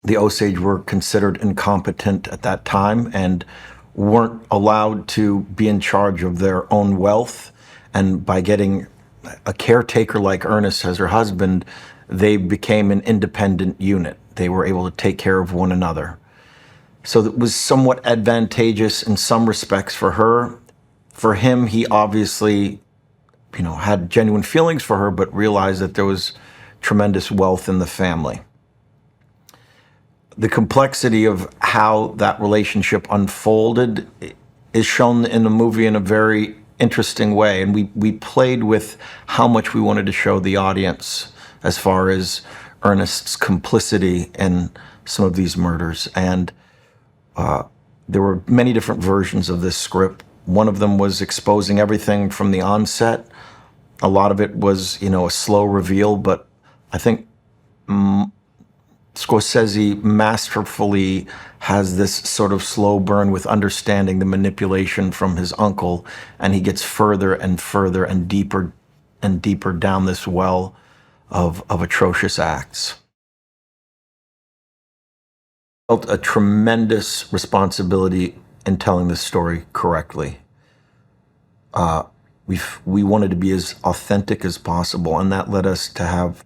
the Osage were considered incompetent at that time and weren't allowed to be in charge of their own wealth. And by getting a caretaker like Ernest as her husband, they became an independent unit. They were able to take care of one another. So it was somewhat advantageous in some respects for her. For him, he obviously, had genuine feelings for her, but realized that there was tremendous wealth in the family. The complexity of how that relationship unfolded is shown in the movie in a very interesting way. And we played with how much we wanted to show the audience as far as Ernest's complicity in some of these murders. And there were many different versions of this script. One of them was exposing everything from the onset. A lot of it was, a slow reveal, but I think Scorsese masterfully has this sort of slow burn with understanding the manipulation from his uncle, and he gets further and further and deeper down this well of atrocious acts. I felt a tremendous responsibility in telling this story correctly. We wanted to be as authentic as possible, and that led us to have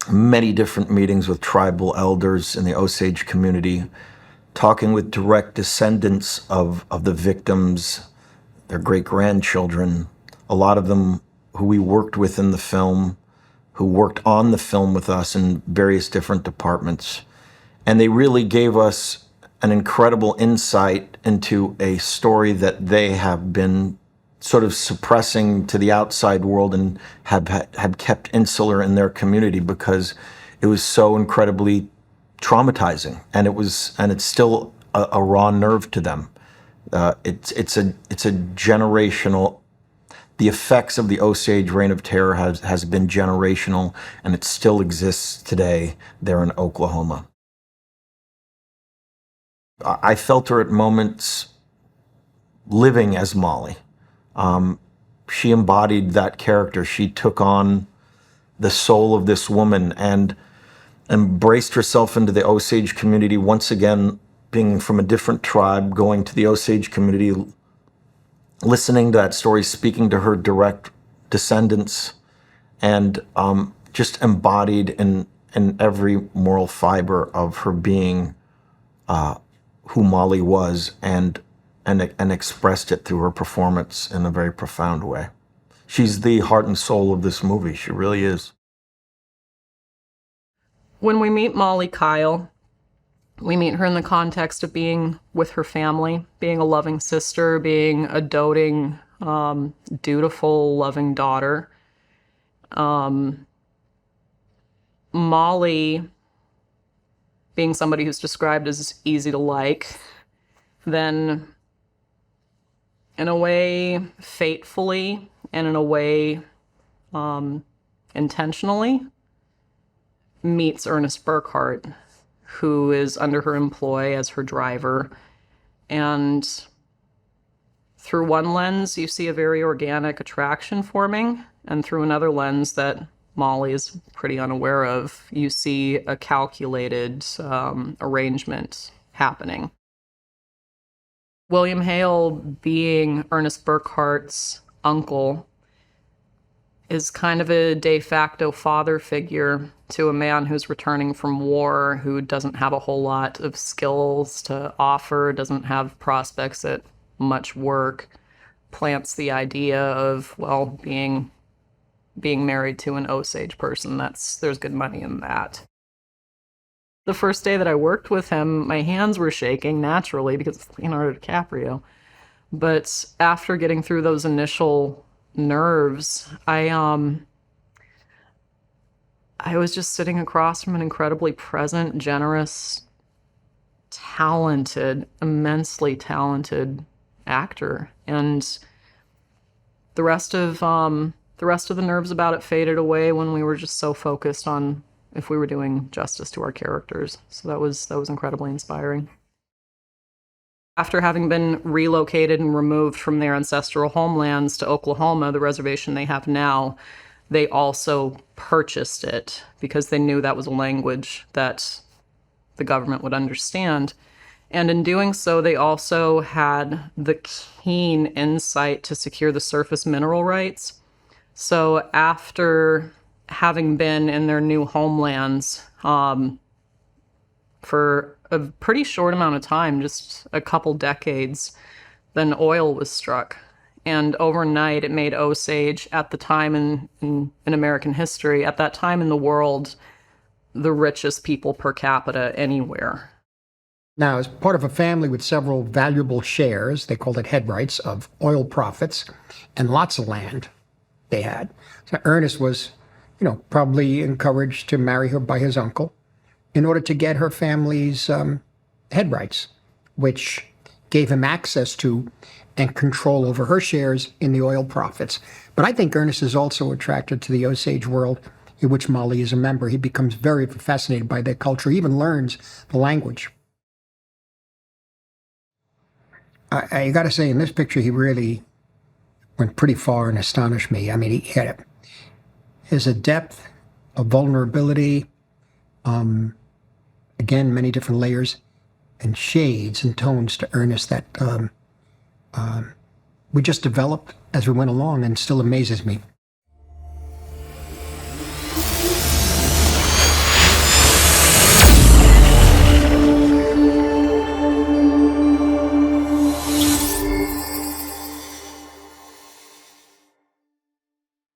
many different meetings with tribal elders in the Osage community, talking with direct descendants of the victims, their great-grandchildren, a lot of them who we worked with in the film, who worked on the film with us in various different departments. And they really gave us an incredible insight into a story that they have been sort of suppressing to the outside world and had kept insular in their community because it was so incredibly traumatizing, and it's still a raw nerve to them. It's a generational. The effects of the Osage Reign of Terror has been generational, and it still exists today there in Oklahoma. I felt her at moments living as Mollie. She embodied that character. She took on the soul of this woman and embraced herself into the Osage community. Once again, being from a different tribe, going to the Osage community, listening to that story, speaking to her direct descendants, and just embodied in every moral fiber of her being who Mollie was, and expressed it through her performance in a very profound way. She's the heart and soul of this movie. She really is. When we meet Mollie Kyle, we meet her in the context of being with her family, being a loving sister, being a doting, dutiful, loving daughter. Mollie being somebody who's described as easy to like, then in a way fatefully and in a way intentionally meets Ernest Burkhart, who is under her employ as her driver. And through one lens, you see a very organic attraction forming, and through another lens that Mollie is pretty unaware of, you see a calculated arrangement happening. William Hale, being Ernest Burkhart's uncle, is kind of a de facto father figure to a man who's returning from war, who doesn't have a whole lot of skills to offer, doesn't have prospects at much work, plants the idea of, well, being married to an Osage person, there's good money in that. The first day that I worked with him, my hands were shaking naturally because it's Leonardo DiCaprio. But after getting through those initial nerves, I was just sitting across from an incredibly present, generous, talented, immensely talented actor. And the rest of the nerves about it faded away when we were just so focused on if we were doing justice to our characters. So that was incredibly inspiring. After having been relocated and removed from their ancestral homelands to Oklahoma, the reservation they have now, they also purchased it because they knew that was a language that the government would understand. And in doing so, they also had the keen insight to secure the surface mineral rights. So after having been in their new homelands for a pretty short amount of time, just a couple decades, then oil was struck. And overnight, it made Osage, at the time in American history, at that time in the world, the richest people per capita anywhere. Now, as part of a family with several valuable shares, they called it head rights, of oil profits and lots of land they had. So Ernest was, probably encouraged to marry her by his uncle in order to get her family's head rights, which gave him access to and control over her shares in the oil profits. But I think Ernest is also attracted to the Osage world, in which Mollie is a member. He becomes very fascinated by their culture, he even learns the language. I got to say, in this picture, he really went pretty far and astonished me. I mean, he had a depth, a vulnerability, again, many different layers and shades and tones to Ernest that we just developed as we went along, and still amazes me.